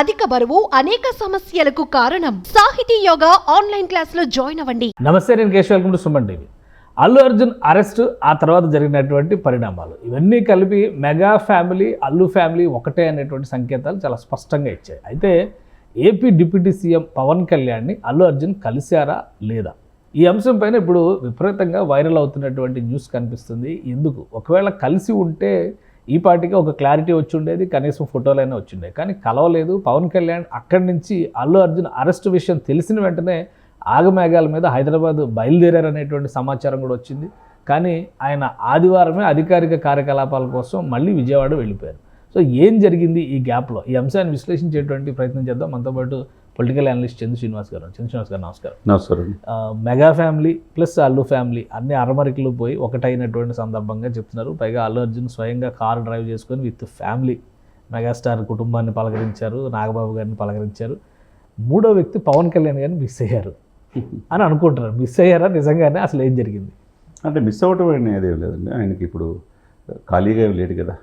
అధిక బరువు అనేక సమస్యలకు కారణం. సాహితీ యోగా ఆన్లైన్ క్లాసులో జాయిన్ అవ్వండి. నమస్తే, నేను Keshav. Welcome to Suman TV. Allu Arjun arrest, ఆ తర్వాత జరిగినటువంటి పరిణామాలు, ఇవన్నీ కలిపి మెగా ఫ్యామిలీ, అల్లు ఫ్యామిలీ ఒకటే అనేటువంటి సంకేతాలు చాలా స్పష్టంగా ఇచ్చాయి. అయితే ఏపీ డిప్యూటీ సీఎం పవన్ కళ్యాణ్ని అల్లు అర్జున్ కలిశారా లేదా, ఈ అంశం పైన ఇప్పుడు విపరీతంగా వైరల్ అవుతున్నటువంటి న్యూస్ కనిపిస్తుంది. ఎందుకు, ఒకవేళ కలిసి ఉంటే ఈ పార్టీకి ఒక క్లారిటీ వచ్చి ఉండేది, కనీసం ఫోటోలైనా వచ్చిండే. కానీ కలవలేదు. పవన్ కళ్యాణ్ అక్కడి నుంచి అల్లు అర్జున్ అరెస్ట్ విషయం తెలిసిన వెంటనే ఆగమేఘాల మీద హైదరాబాద్ బయలుదేరారనేటువంటి సమాచారం కూడా వచ్చింది. కానీ ఆయన ఆదివారమే అధికారిక కార్యకలాపాల కోసం మళ్ళీ విజయవాడ వెళ్ళిపోయారు. సో ఏం జరిగింది ఈ గ్యాప్లో, ఈ అంశాన్ని విశ్లేషించేటువంటి ప్రయత్నం చేద్దాం. మనతో పాటు పొలిటికల్ అనలిస్ట్ చందు శ్రీనివాస్ గారు. చందు శ్రీనివాస్ గారు నమస్కారం. నమస్కారం. Mega family plus Allu family అన్ని అరమరికలు పోయి ఒకటైనటువంటి సందర్భంగా చెప్తున్నారు. పైగా అల్లు అర్జున్ స్వయంగా కారు డ్రైవ్ చేసుకొని విత్ ఫ్యామిలీ మెగాస్టార్ కుటుంబాన్ని పలకరించారు, నాగబాబు గారిని పలకరించారు. మూడో వ్యక్తి పవన్ కళ్యాణ్ గారిని మిస్ అయ్యారు అని అనుకుంటున్నారు. మిస్ అయ్యారా నిజంగానే, అసలు ఏం జరిగింది? అంటే మిస్ అవ్వటం అనేది ఏం లేదండి. ఆయనకి ఇప్పుడు ఖాళీగా ఏం లేడు కదా.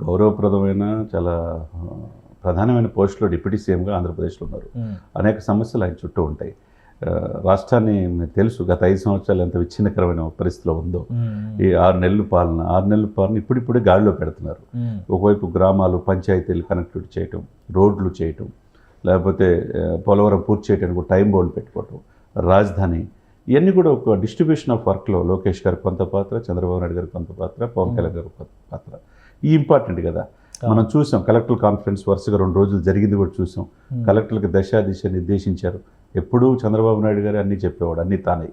గౌరవప్రదమైన చాలా ప్రధానమైన పోస్టులో డిప్యూటీ సీఎంగా ఆంధ్రప్రదేశ్లో ఉన్నారు. అనేక సమస్యలు ఆయన చుట్టూ ఉంటాయి. రాష్ట్రాన్ని తెలుసు, గత 5 సంవత్సరాలు ఎంత విచ్ఛిన్నకరమైన పరిస్థితిలో ఉందో. ఈ 6 నెలల పాలన ఇప్పుడిప్పుడే గాడిలో పెడుతున్నారు. ఒకవైపు గ్రామాలు, పంచాయతీలు కనెక్టివిటీ చేయటం, రోడ్లు చేయటం, లేకపోతే పోలవరం పూర్తి చేయడానికి టైం బౌండ్ పెట్టుకోవటం, రాజధాని, ఇవన్నీ కూడా ఒక డిస్ట్రిబ్యూషన్ ఆఫ్ వర్క్లో లోకేష్ గారికి కొంత పాత్ర, చంద్రబాబు నాయుడు గారికి కొంత పాత్ర, పవన్ కళ్యాణ్ గారికి కొంత పాత్ర. ఈ ఇంపార్టెంట్ కదా. మనం చూసాం కలెక్టర్ కాన్ఫరెన్స్ వరుసగా 2 రోజులు జరిగింది కూడా చూసాం. కలెక్టర్లకు దిశ నిర్దేశించారు. ఎప్పుడూ చంద్రబాబు నాయుడు గారు అన్నీ చెప్పేవాడు, అన్నీ తానే.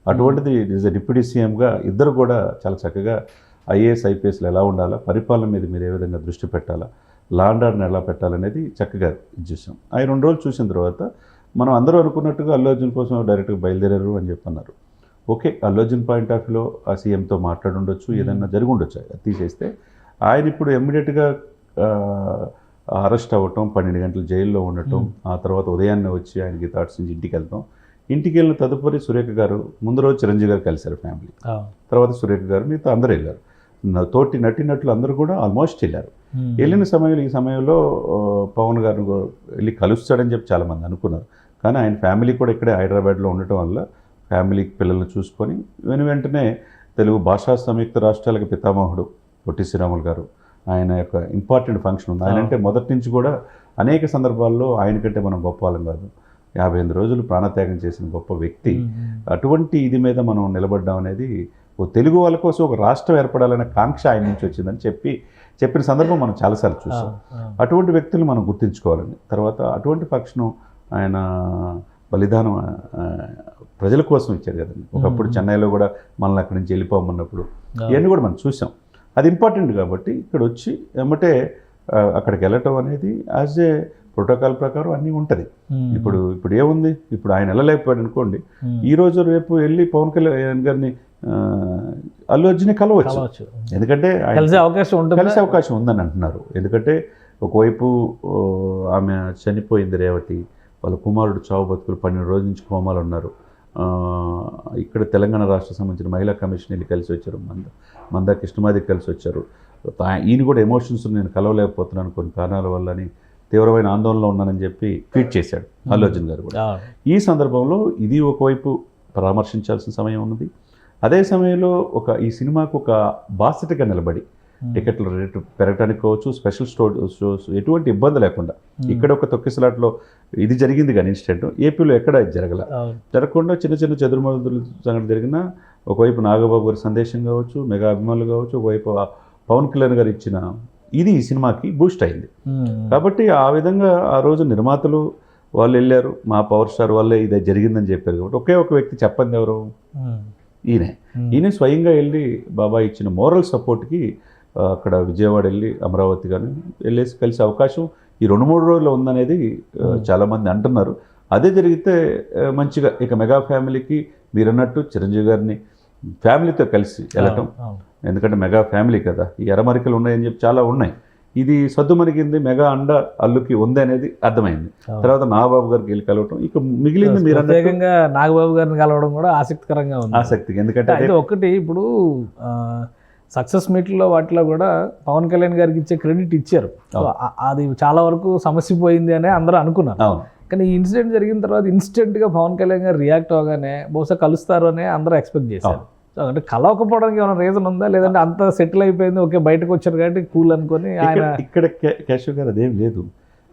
అటువంటిది ఈజ్ డిప్యూటీ సీఎంగా ఇద్దరు కూడా చాలా చక్కగా ఐఏఎస్ ఐపీఎస్లు ఎలా ఉండాలా, పరిపాలన మీద మీరు ఏ విధంగా దృష్టి పెట్టాలా, లా అండ్ ఆర్డర్ని ఎలా పెట్టాలనేది చక్కగా చూసాం. ఆ 2 రోజులు చూసిన తర్వాత మనం అందరూ అనుకున్నట్టుగా అల్లు అర్జున్ కోసం డైరెక్ట్గా బయలుదేరారు అని చెప్పన్నారు. Okay, Allu Arjun point of వ్యూలో ఆ సీఎంతో మాట్లాడి ఉండొచ్చు, ఏదైనా జరిగి ఉండొచ్చు. అది తీసేస్తే ఆయన ఇప్పుడు ఇమ్మీడియట్గా అరెస్ట్ అవ్వటం, 12 గంటలు జైల్లో ఉండటం, ఆ తర్వాత ఉదయాన్నే వచ్చి ఆయనకి థాట్స్ నుంచి ఇంటికి వెళ్తాం. ఇంటికి వెళ్ళిన తదుపరి సురేఖ గారు, ముందు రోజు చిరంజీవి గారు కలిశారు ఫ్యామిలీ, తర్వాత సురేఖ గారు, మిగతా అందరూ వెళ్ళారు. తోటి నటినట్లు అందరూ కూడా ఆల్మోస్ట్ వెళ్ళారు. వెళ్ళిన సమయంలో, ఈ సమయంలో పవన్ గారు వెళ్ళి కలుస్తాడని చెప్పి చాలామంది అనుకున్నారు. కానీ ఆయన ఫ్యామిలీ కూడా ఇక్కడే హైదరాబాద్లో ఉండటం వల్ల ఫ్యామిలీ పిల్లల్ని చూసుకొని వెంటనే తెలుగు భాషా సంయుక్త రాష్ట్రాలకు పితామహుడు పొట్టి శ్రీరాములు గారు, ఆయన యొక్క ఇంపార్టెంట్ ఫంక్షన్ ఉంది. ఆయన అంటే మొదటి నుంచి కూడా అనేక సందర్భాల్లో ఆయనకంటే మనం గొప్ప వాళ్ళం కాదు, 58 రోజులు ప్రాణత్యాగం చేసిన గొప్ప వ్యక్తి. అటువంటి ఇది మీద మనం నిలబడ్డాం అనేది, ఓ తెలుగు వాళ్ళ కోసం ఒక రాష్ట్రం ఏర్పడాలనే కాంక్ష ఆయన నుంచి వచ్చిందని చెప్పిన సందర్భం మనం చాలాసార్లు చూసాం. అటువంటి వ్యక్తులు మనం గుర్తించుకోవాలని. తర్వాత అటువంటి ఫంక్షను ఆయన బలిదానం ప్రజల కోసం ఇచ్చారు కదండి. ఒకప్పుడు చెన్నైలో కూడా మనల్ని అక్కడి నుంచి వెళ్ళిపోమన్నప్పుడు ఇవన్నీ కూడా మనం చూసాం. అది ఇంపార్టెంట్ కాబట్టి ఇక్కడ వచ్చి ఏమంటే అక్కడికి వెళ్ళటం అనేది యాజ్ ఏ ప్రోటోకాల్ ప్రకారం అన్నీ ఉంటుంది. ఇప్పుడు ఏముంది, ఇప్పుడు ఆయన వెళ్ళలేకపోయాడు అనుకోండి, ఈరోజు రేపు వెళ్ళి పవన్ కళ్యాణ్ గారిని అల్లు అర్జున్ని కలవచ్చు. ఎందుకంటే కలిసే అవకాశం ఉందని అంటున్నారు. ఎందుకంటే ఒకవైపు ఆమె చనిపోయింది రేవతి, వాళ్ళ కుమారుడు చావు బతుకులు 12 రోజుల నుంచి కోమాలు ఉన్నారు. ఇక్కడ తెలంగాణ రాష్ట్ర సంబంధించిన మహిళా కమిషన్ వెళ్ళి కలిసి వచ్చారు, మందా కృష్ణమాదికి కలిసి వచ్చారు. ఈయన కూడా ఎమోషన్స్, నేను కలవలేకపోతున్నాను కొన్ని కారణాల వల్ల అని తీవ్రమైన ఆందోళనలో ఉన్నానని చెప్పి ట్వీట్ చేశాడు అల్లు అర్జున్ గారు కూడా. ఈ సందర్భంలో ఇది ఒకవైపు పరామర్శించాల్సిన సమయం ఉన్నది. అదే సమయంలో ఈ సినిమాకు ఒక బాధ్యతగా నిలబడి టికెట్ల రేటు పెరగడానికి కావచ్చు, స్పెషల్ షోస్ ఎటువంటి ఇబ్బంది లేకుండా, ఇక్కడ ఒక తొక్కిసలాట్లో ఇది జరిగింది కానీ ఇన్సిడెంట్ ఏపీలో ఎక్కడ జరగకుండా చిన్న చిన్న చెదురుమదురు సంఘటన జరిగినా, ఒకవైపు నాగబాబు గారి సందేశం కావచ్చు, మెగా అభిమానులు కావచ్చు, ఒకవైపు పవన్ కళ్యాణ్ గారు ఇచ్చిన ఇది ఈ సినిమాకి బూస్ట్ అయింది. కాబట్టి ఆ విధంగా ఆ రోజు నిర్మాతలు వాళ్ళు వెళ్ళారు, మా పవర్ స్టార్ వల్లే ఇది జరిగిందని చెప్పారు. కాబట్టి ఒకే ఒక వ్యక్తి చెప్పండి ఎవరు, ఈయన స్వయంగా వెళ్ళి బాబాయ్ ఇచ్చిన మోరల్ సపోర్ట్కి అక్కడ విజయవాడ వెళ్ళి అమరావతి కానీ వెళ్ళేసి కలిసే అవకాశం ఈ 2-3 రోజుల్లో ఉందనేది చాలామంది అంటున్నారు. అదే జరిగితే మంచిగా ఇక మెగా ఫ్యామిలీకి మీరు అన్నట్టు చిరంజీవి గారిని ఫ్యామిలీతో కలిసి వెళ్ళటం, ఎందుకంటే మెగా ఫ్యామిలీ కదా, ఈ అరమరికలు ఉన్నాయని చెప్పి చాలా ఉన్నాయి. ఇది సద్దుమణిగింది, మెగా అండ అల్లుకి ఉంది అనేది అర్థమైంది. తర్వాత నాగబాబు గారికి వెళ్ళి కలవటం, ఇక మిగిలింది మీరు ప్రత్యేకంగా నాగబాబు గారిని కలవడం కూడా ఆసక్తికరంగా ఉంది. ఆసక్తిగా, ఎందుకంటే ఒకటి ఇప్పుడు సక్సెస్ మీట్లో వాటిలో కూడా పవన్ కళ్యాణ్ గారికి ఇచ్చే క్రెడిట్ ఇచ్చారు. సో అది చాలా వరకు సమస్య పోయింది అని అందరూ అనుకున్నారు. అవును. కానీ ఈ ఇన్సిడెంట్ జరిగిన తర్వాత ఇన్స్టెంట్గా పవన్ కళ్యాణ్ గారు రియాక్ట్ అవగానే బహుశా కలుస్తారు అని అందరూ ఎక్స్పెక్ట్ చేశారు. సో అంటే కలవకపోవడానికి ఏమైనా రీజన్ ఉందా, లేదంటే అంత సెటిల్ అయిపోయింది, ఓకే బయటకు వచ్చారు కాబట్టి కూల్ అనుకొని ఆయన ఇక్కడ కేశవ్ గారు అదేం లేదు,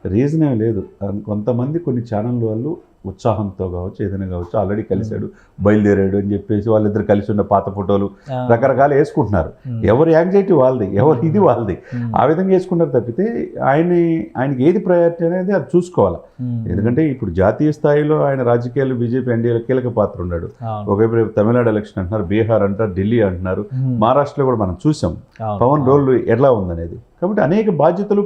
రీజన్ ఏం లేదు. కొంతమంది కొన్ని ఛానల్ వాళ్ళు ఉత్సాహంతో కావచ్చు ఏదైనా కావచ్చు ఆల్రెడీ కలిశాడు బయలుదేరాడు అని చెప్పేసి వాళ్ళిద్దరు కలిసి ఉన్న పాత ఫోటోలు రకరకాలు వేసుకుంటున్నారు. ఎవరి యాంగ్జైటీ వాళ్ళది, ఎవరి ఇది వాళ్ళది, ఆ విధంగా వేసుకున్నారు తప్పితే ఆయనకి ఏది ప్రయారిటీ అనేది అది చూసుకోవాలి. ఎందుకంటే ఇప్పుడు జాతీయ స్థాయిలో ఆయన రాజకీయాలు బీజేపీ ఎన్డీఏలో కీలక పాత్ర ఉన్నాడు. ఒకవైపు రేపు తమిళనాడు ఎలక్షన్ అంటున్నారు, బీహార్ అంటారు, ఢిల్లీ అంటున్నారు, మహారాష్ట్రలో కూడా మనం చూసాం పవన్ రోల్ ఎలా ఉందనేది. కాబట్టి అనేక బాధ్యతలు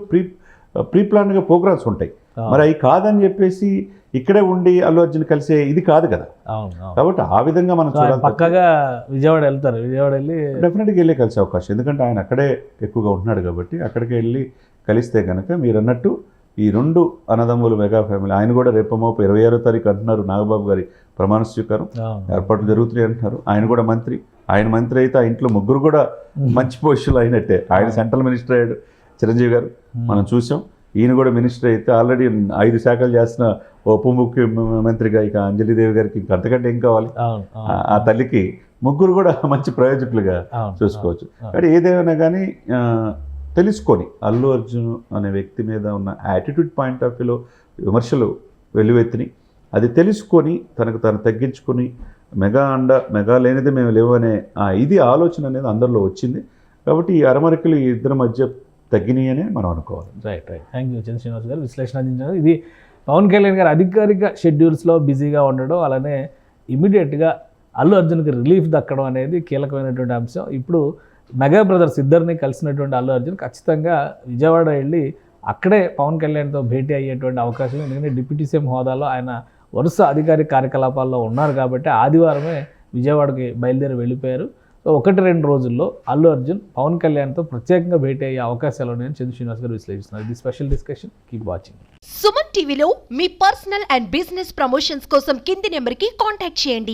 ప్రీ ప్లాన్గా ప్రోగ్రామ్స్ ఉంటాయి. మరి అవి కాదని చెప్పేసి ఇక్కడే ఉండి అల్లు అర్జున్ కలిసే ఇది కాదు కదా. కాబట్టి ఆ విధంగా మనం చూడాలి. పక్కగా విజయవాడ వెళ్తారు, విజయవాడ వెళ్ళి డెఫినెట్గా వెళ్ళి కలిసే అవకాశం, ఎందుకంటే ఆయన అక్కడే ఎక్కువగా ఉంటున్నాడు కాబట్టి అక్కడికి వెళ్ళి కలిస్తే కనుక మీరు అన్నట్టు ఈ రెండు అన్నదమ్ములు మెగా ఫ్యామిలీ, ఆయన కూడా రేపమోపు 26వ తారీఖు అంటున్నారు నాగబాబు గారి ప్రమాణ స్వీకారం ఏర్పాట్లు జరుగుతున్నాయి అంటున్నారు. ఆయన కూడా మంత్రి, ఆయన మంత్రి అయితే ఆ ఇంట్లో ముగ్గురు కూడా మంచి పొజిషన్లో అయినట్టే. ఆయన సెంట్రల్ మినిస్టర్ అయ్యాడు చిరంజీవి గారు, మనం చూసాం. ఈయన కూడా మినిస్టర్ అయితే ఆల్రెడీ 5 శాఖలు చేసిన ఉప ముఖ్యమంత్రిగా ఇక అంజలిదేవి గారికి ఇంక అంతకంటే ఏం కావాలి. ఆ తల్లికి ముగ్గురు కూడా మంచి ప్రయోజకులుగా చూసుకోవచ్చు. కానీ ఏదేమైనా కానీ తెలుసుకొని అల్లు అర్జున్ అనే వ్యక్తి మీద ఉన్న యాటిట్యూడ్ పాయింట్ ఆఫ్ వ్యూలో విమర్శలు వెల్లువెత్తిని, అది తెలుసుకొని తనకు తను తగ్గించుకొని మెగా లేనిదే మేము లేవు అనే ఇది ఆలోచన అనేది అందరిలో వచ్చింది. కాబట్టి ఈ అరమరికలు ఈ ఇద్దరి మధ్య తగ్గినాయి అని మనం అనుకోవాలి. రైట్. థ్యాంక్ యూ చంద్ర శ్రీనివాస్ గారు విశ్లేషణ అందించారు. ఇది పవన్ కళ్యాణ్ గారు అధికారిక షెడ్యూల్స్లో బిజీగా ఉండడం, అలానే ఇమీడియట్గా అల్లు అర్జున్కి రిలీఫ్ దక్కడం అనేది కీలకమైనటువంటి అంశం. ఇప్పుడు మెగా బ్రదర్స్ ఇద్దరిని కలిసినటువంటి అల్లు అర్జున్ ఖచ్చితంగా విజయవాడ వెళ్ళి అక్కడే పవన్ కళ్యాణ్తో భేటీ అయ్యేటువంటి అవకాశం, ఎందుకంటే డిప్యూటీ సీఎం హోదాలో ఆయన వరుస అధికారిక కార్యకలాపాల్లో ఉన్నారు కాబట్టి ఆదివారమే విజయవాడకి బయలుదేరి వెళ్ళిపోయారు. సో 1-2 రోజుల్లో అల్లు అర్జున్ పవన్ కళ్యాణ్తో ప్రత్యేకంగా భేటీ అయ్యే అవకాశాలు ఉన్నాయని చంద్ర శ్రీనివాస్ గారు విశ్లేషిస్తున్నారు. ఇది special discussion. Keep watching. Suman టీవీలో మీ పర్సనల్ అండ్ బిజినెస్ ప్రమోషన్స్ కోసం కింది నెంబర్కి కాంటాక్ట్ చేయండి.